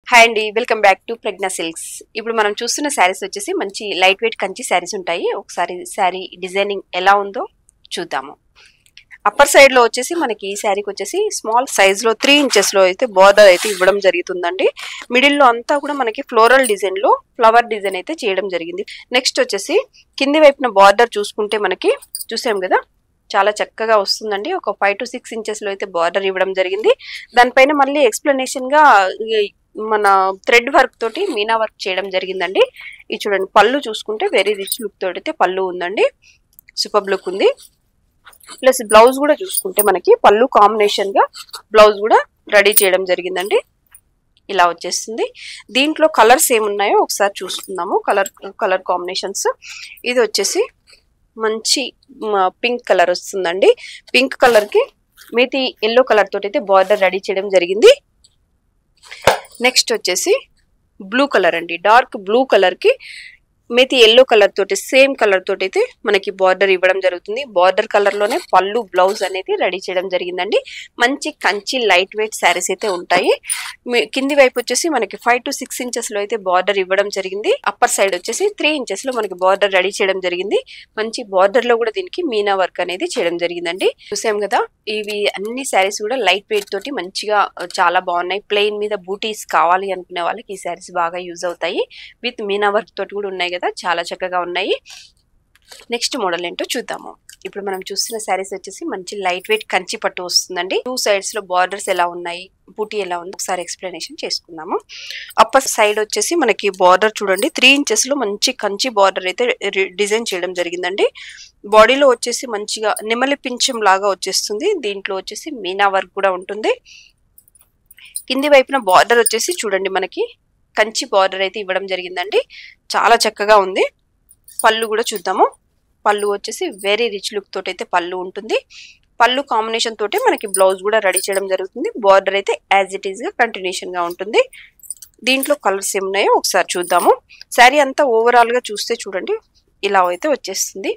Hi అండి, welcome back to Pragna Silks. ఇప్పుడు మనం చూస్తున్న శారీస్ వచ్చేసి మంచి లైట్ వెయిట్ కంచి శారీస్ ఉంటాయి. ఒకసారి శారీ డిజైనింగ్ ఎలా ఉందో చూద్దాము. అప్పర్ సైడ్ లో వచ్చేసి మనకి ఈ శారీకి వచ్చేసి స్మాల్ సైజ్ లో 3 ఇంచెస్ లో అయితే బార్డర్ అయితే ఇవ్వడం జరుగుతుందండి. మిడిల్ లో అంతా కూడా మనకి ఫ్లోరల్ డిజైన్ లో ఫ్లవర్ డిజైన్ అయితే చేయడం జరిగింది. నెక్స్ట్ వచ్చేసి కింది వైపున బార్డర్ చూసుకుంటే మనకి చూసాం కదా, చాలా చక్కగా వస్తుందండి. ఒక 5 to 6 ఇంచెస్ లో అయితే బార్డర్ ఇవ్వడం జరిగింది. దానిపైన మళ్ళీ ఎక్స్ప్లెనేషన్ గా మన థ్రెడ్ వర్క్ తోటి మీనా వర్క్ చేయడం జరిగిందండి. ఇది చూడండి, పళ్ళు చూసుకుంటే వెరీ రిచ్ లుక్ తోటి అయితే పళ్ళు ఉందండి, సూపర్ లుక్ ఉంది. ప్లస్ బ్లౌజ్ కూడా చూసుకుంటే మనకి పళ్ళు కాంబినేషన్ గా బ్లౌజ్ కూడా రెడీ చేయడం జరిగిందండి. ఇలా వచ్చేస్తుంది. దీంట్లో కలర్స్ ఏమున్నాయో ఒకసారి చూసుకుందాము. Colour combinations. ఇది వచ్చేసి మంచి పింక్ కలర్ వస్తుందండి. పింక్ కలర్ కి మీతి ఎల్లో కలర్ తోటి అయితే బార్డర్ రెడీ చేయడం జరిగింది. నెక్స్ట్ వచ్చేసి బ్లూ కలర్ అండి, డార్క్ బ్లూ కలర్ కి మేతి ఎల్లో కలర్ తోటి సేమ్ కలర్ తోటి అయితే మనకి బార్డర్ ఇవ్వడం జరుగుతుంది. బార్డర్ కలర్ లోనే పళ్ళు బ్లౌజ్ అనేది రెడీ చేయడం జరిగిందండి. మంచి కంచి లైట్ వెయిట్ శారీస్ అయితే ఉంటాయి. కింది వైపు వచ్చేసి మనకి 5 to 6 ఇంచెస్ లో అయితే బార్డర్ ఇవ్వడం జరిగింది. అప్పర్ సైడ్ వచ్చేసి 3 ఇంచెస్ లో మనకి బార్డర్ రెడీ చేయడం జరిగింది. మంచి బార్డర్ లో కూడా దీనికి మీనా వర్క్ అనేది చేయడం జరిగిందండి. చూసాం కదా, ఇవి అన్ని శారీస్ కూడా లైట్ వెయిట్ తోటి మంచిగా చాలా బాగున్నాయి. ప్లెయిన్ మీద బూటీస్ కావాలి అనుకునే వాళ్ళకి ఈ శారీస్ బాగా యూజ్ అవుతాయి. విత్ మీనా వర్క్ తోటి కూడా ఉన్నాయి, చాలా చక్కగా ఉన్నాయి. నెక్స్ట్ మోడల్ ఏంటో చూద్దాము. ఇప్పుడు మనం చూస్తున్న శారీస్ వచ్చేసి మంచి లైట్ వెయిట్ కంచి పట్టు వస్తుందండి. 2 సైడ్స్ లో బార్డర్స్ ఎలా ఉన్నాయి, బూటీ ఎలా ఉంది ఒకసారి ఎక్స్ప్లెనేషన్ చేసుకుందాము. అప్పర్ సైడ్ వచ్చేసి మనకి బార్డర్ చూడండి, 3 ఇంచెస్ లో మంచి కంచి బార్డర్ అయితే డిజైన్ చేయడం జరిగిందండి. బాడీలో వచ్చేసి మంచిగా నెమలి పింఛం లాగా వచ్చేస్తుంది. దీంట్లో వచ్చేసి మీనా వర్క్ కూడా ఉంటుంది. కింది వైపున బార్డర్ వచ్చేసి చూడండి, మనకి కంచి బార్డర్ అయితే ఇవ్వడం జరిగిందండి. చాలా చక్కగా ఉంది. పళ్ళు కూడా చూద్దాము. పళ్ళు వచ్చేసి వెరీ రిచ్ లుక్ తోటి అయితే పళ్ళు ఉంటుంది. పళ్ళు కాంబినేషన్ తోటి మనకి బ్లౌజ్ కూడా రెడీ చేయడం జరుగుతుంది. బార్డర్ అయితే యాజ్ ఇట్ ఈస్ గా కంటిన్యూషన్ గా ఉంటుంది. దీంట్లో కలర్స్ ఏమున్నాయో ఒకసారి చూద్దాము. శారీ అంతా ఓవరాల్ గా చూస్తే చూడండి, ఇలా అయితే వచ్చేస్తుంది.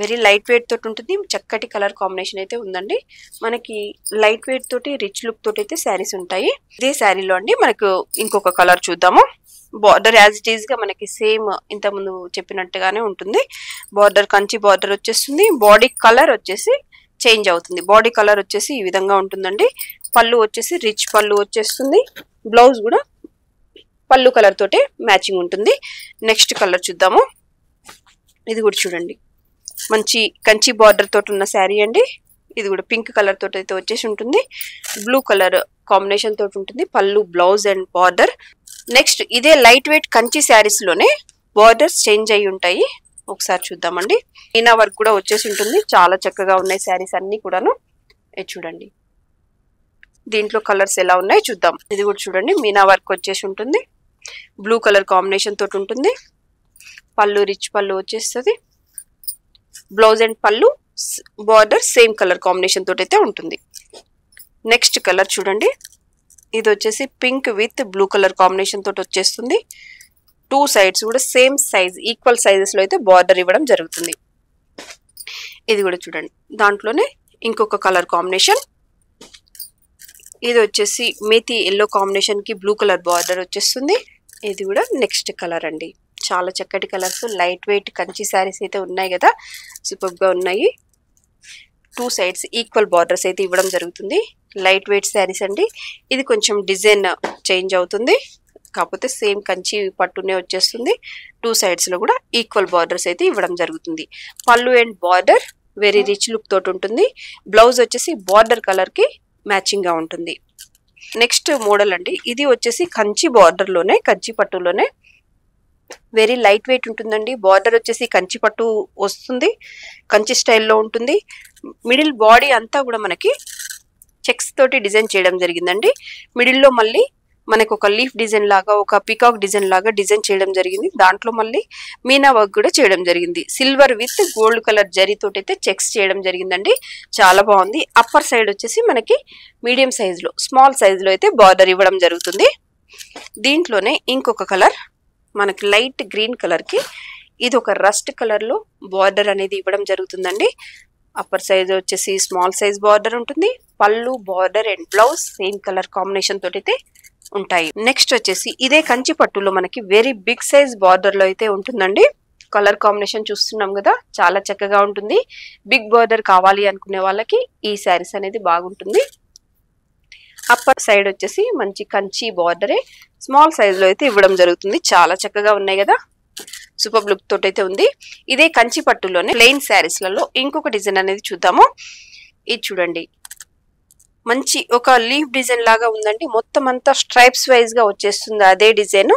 వెరీ లైట్ వెయిట్ తోటి ఉంటుంది. చక్కటి కలర్ కాంబినేషన్ అయితే ఉందండి. మనకి లైట్ వెయిట్ తోటి రిచ్ లుక్ తోటి అయితే శారీస్ ఉంటాయి. ఇదే శారీలో అండి మనకు ఇంకొక కలర్ చూద్దాము. బార్డర్ యాజ్ ఇట్ ఈస్ గా మనకి సేమ్ ఇంత ముందు చెప్పినట్టుగానే ఉంటుంది. బార్డర్ కంచి బార్డర్ వచ్చేస్తుంది. బాడీ కలర్ వచ్చేసి చేంజ్ అవుతుంది. బాడీ కలర్ వచ్చేసి ఈ విధంగా ఉంటుందండి. పళ్ళు వచ్చేసి రిచ్ పళ్ళు వచ్చేస్తుంది. బ్లౌజ్ కూడా పళ్ళు కలర్ తోటే మ్యాచింగ్ ఉంటుంది. నెక్స్ట్ కలర్ చూద్దాము. ఇది కూడా చూడండి, మంచి కంచి బార్డర్ తోటి ఉన్న శారీ అండి. ఇది కూడా పింక్ కలర్ తోటి అయితే వచ్చేసి ఉంటుంది. బ్లూ కలర్ కాంబినేషన్ తోటి ఉంటుంది పళ్ళు, బ్లౌజ్ అండ్ బార్డర్. నెక్స్ట్ ఇదే లైట్ వెయిట్ కంచి శారీస్ లోనే బార్డర్స్ చేంజ్ అయి ఉంటాయి. ఒకసారి చూద్దామండి. మీనా వర్క్ కూడా వచ్చేసి ఉంటుంది. చాలా చక్కగా ఉన్నాయి శారీస్ అన్ని కూడాను. ఇది చూడండి, దీంట్లో కలర్స్ ఎలా ఉన్నాయి చూద్దాం. ఇది కూడా చూడండి, మీనా వర్క్ వచ్చేసి ఉంటుంది. బ్లూ కలర్ కాంబినేషన్ తోటి ఉంటుంది. పళ్ళు రిచ్ పళ్ళు వచ్చేస్తుంది. బ్లౌజ్ అండ్ పళ్ళు బార్డర్ సేమ్ కలర్ కాంబినేషన్ తోటి అయితే ఉంటుంది. నెక్స్ట్ కలర్ చూడండి, ఇది వచ్చేసి pink with blue colour combination తోటి వచ్చేస్తుంది. 2 సైడ్స్ కూడా సేమ్ సైజ్ ఈక్వల్ సైజెస్ లో అయితే బార్డర్ ఇవ్వడం జరుగుతుంది. ఇది కూడా చూడండి, దాంట్లోనే ఇంకొక కలర్ కాంబినేషన్. ఇది వచ్చేసి మేతి ఎల్లో కాంబినేషన్ కి బ్లూ కలర్ బార్డర్ వచ్చేస్తుంది. ఇది కూడా నెక్స్ట్ కలర్ అండి. చాలా చక్కటి colours, light weight Kanchi saris అయితే ఉన్నాయి కదా, సూపర్ గా ఉన్నాయి. 2 సైడ్స్ ఈక్వల్ బార్డర్స్ అయితే ఇవ్వడం జరుగుతుంది. లైట్ వెయిట్ శారీస్ అండి. ఇది కొంచెం డిజైన్ చేంజ్ అవుతుంది, కాకపోతే సేమ్ కంచి పట్టునే వచ్చేస్తుంది. 2 సైడ్స్ లో కూడా ఈక్వల్ బార్డర్స్ అయితే ఇవ్వడం జరుగుతుంది. పళ్ళు and border very rich look తోటి ఉంటుంది. బ్లౌజ్ వచ్చేసి బార్డర్ కలర్ కి మ్యాచింగ్ గా ఉంటుంది. నెక్స్ట్ మోడల్ అండి, ఇది వచ్చేసి కంచి బార్డర్ లోనే, కంచి పట్టులోనే వెరీ లైట్ వెయిట్ ఉంటుందండి. బార్డర్ వచ్చేసి కంచి పట్టు వస్తుంది, కంచి స్టైల్లో ఉంటుంది. మిడిల్ బాడీ అంతా కూడా మనకి చెక్స్ తోటి డిజైన్ చేయడం జరిగిందండి. మిడిల్ లో మళ్ళీ మనకు ఒక లీఫ్ డిజైన్ లాగా, ఒక పీకాక్ డిజైన్ లాగా డిజైన్ చేయడం జరిగింది. దాంట్లో మళ్ళీ మీనా వర్క్ కూడా చేయడం జరిగింది. Silver with gold colour zari తోటి అయితే చెక్స్ చేయడం జరిగిందండి. చాలా బాగుంది. అప్పర్ సైడ్ వచ్చేసి మనకి మీడియం సైజ్ లో, స్మాల్ సైజ్ లో అయితే బార్డర్ ఇవ్వడం జరుగుతుంది. దీంట్లోనే ఇంకొక కలర్ మనకి లైట్ గ్రీన్ కలర్ కి ఇది ఒక రస్ట్ కలర్ లో బార్డర్ అనేది ఇవ్వడం జరుగుతుందండి. అప్పర్ సైజ్ వచ్చేసి స్మాల్ సైజ్ బార్డర్ ఉంటుంది. పళ్ళు, border and blouse same colour combination తోటి అయితే ఉంటాయి. నెక్స్ట్ వచ్చేసి ఇదే కంచి పట్టులో మనకి వెరీ బిగ్ సైజ్ బార్డర్ లో అయితే ఉంటుందండి. కలర్ కాంబినేషన్ చూస్తున్నాం కదా, చాలా చక్కగా ఉంటుంది. బిగ్ బార్డర్ కావాలి అనుకునే వాళ్ళకి ఈ శారీస్ అనేది బాగుంటుంది. అప్పర్ సైడ్ వచ్చేసి మంచి కంచి బార్డరే స్మాల్ సైజ్ లో అయితే ఇవ్వడం జరుగుతుంది. చాలా చక్కగా ఉన్నాయి కదా, సూపర్ లుక్ తోటి అయితే ఉంది. ఇదే కంచి పట్టులోనే ప్లెయిన్ శారీస్ లలో ఇంకొక డిజైన్ అనేది చూద్దాము. ఇది చూడండి, మంచి ఒక లీఫ్ డిజైన్ లాగా ఉందండి. మొత్తం అంతా స్ట్రైప్స్ వైజ్ గా వచ్చేస్తుంది అదే డిజైన్.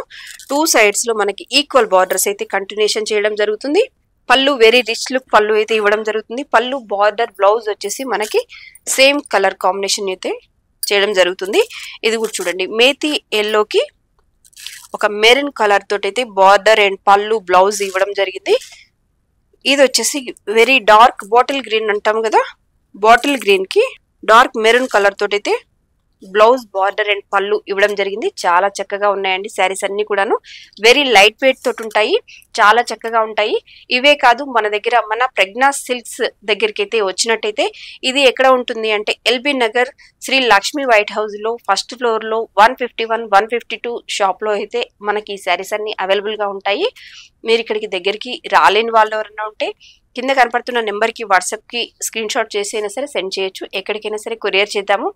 2 సైడ్స్ లో మనకి ఈక్వల్ బార్డర్స్ అయితే కంటిన్యూషన్ చేయడం జరుగుతుంది. పళ్ళు వెరీ రిచ్ లుక్ పళ్ళు అయితే ఇవ్వడం జరుగుతుంది. పళ్ళు బార్డర్ బ్లౌజ్ వచ్చేసి మనకి సేమ్ కలర్ కాంబినేషన్ అయితే చేయడం జరుగుతుంది. ఇది కూడా చూడండి, మేతి ఎల్లోకి ఒక మెరూన్ కలర్ తోటి అయితే బార్డర్ అండ్ పళ్ళు బ్లౌజ్ ఇవ్వడం జరిగింది. ఇది వచ్చేసి వెరీ డార్క్ బాటిల్ గ్రీన్ అంటాం కదా, బాటిల్ గ్రీన్ కి డార్క్ మెరూన్ కలర్ తోటి అయితే బ్లౌజ్ బార్డర్ అండ్ పళ్ళు ఇవ్వడం జరిగింది. చాలా చక్కగా ఉన్నాయండి శారీస్ అన్ని కూడాను. వెరీ లైట్ వెయిట్ తోటి ఉంటాయి, చాలా చక్కగా ఉంటాయి. ఇవే కాదు, మన దగ్గర మన ప్రజ్ఞా సిల్క్స్ దగ్గరికి అయితే వచ్చినట్టయితే ఇది ఎక్కడ ఉంటుంది అంటే LB Nagar Shri Lakshmi White House లో ఫస్ట్ ఫ్లోర్ లో 151, 152 షాప్ లో అయితే మనకి ఈ శారీస్ అన్ని అవైలబుల్ గా ఉంటాయి. మీరు ఇక్కడికి దగ్గరికి రాలేని వాళ్ళు ఎవరైనా ఉంటే కింద కనపడుతున్న నెంబర్ కి వాట్సాప్ కి స్క్రీన్ షాట్ చేసి అయినా సరే సెండ్ చేయొచ్చు. ఎక్కడికైనా సరే కొరియర్ చేద్దాము.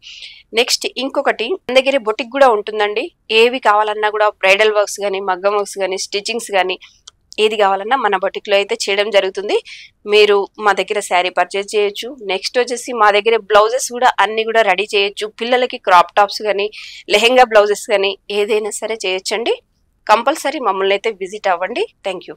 నెక్స్ట్ ఇంకొకటి, మన దగ్గర బొటిక్ కూడా ఉంటుందండి. ఏవి కావాలన్నా కూడా బ్రైడల్ వర్క్స్ కానీ, మగ్గం వర్క్స్ కానీ, స్టిచింగ్స్ కానీ ఏది కావాలన్నా మన బొటిక్ లో అయితే చేయడం జరుగుతుంది. మీరు మా దగ్గర శారీ పర్చేజ్ చేయొచ్చు. నెక్స్ట్ వచ్చేసి మా దగ్గర బ్లౌజెస్ కూడా అన్ని కూడా రెడీ చేయొచ్చు. పిల్లలకి క్రాప్ టాప్స్ కానీ, లెహెంగా బ్లౌజెస్ కానీ ఏదైనా సరే చేయొచ్చండి. కంపల్సరీ మమ్మల్ని అయితే విజిట్ అవ్వండి. Thank you.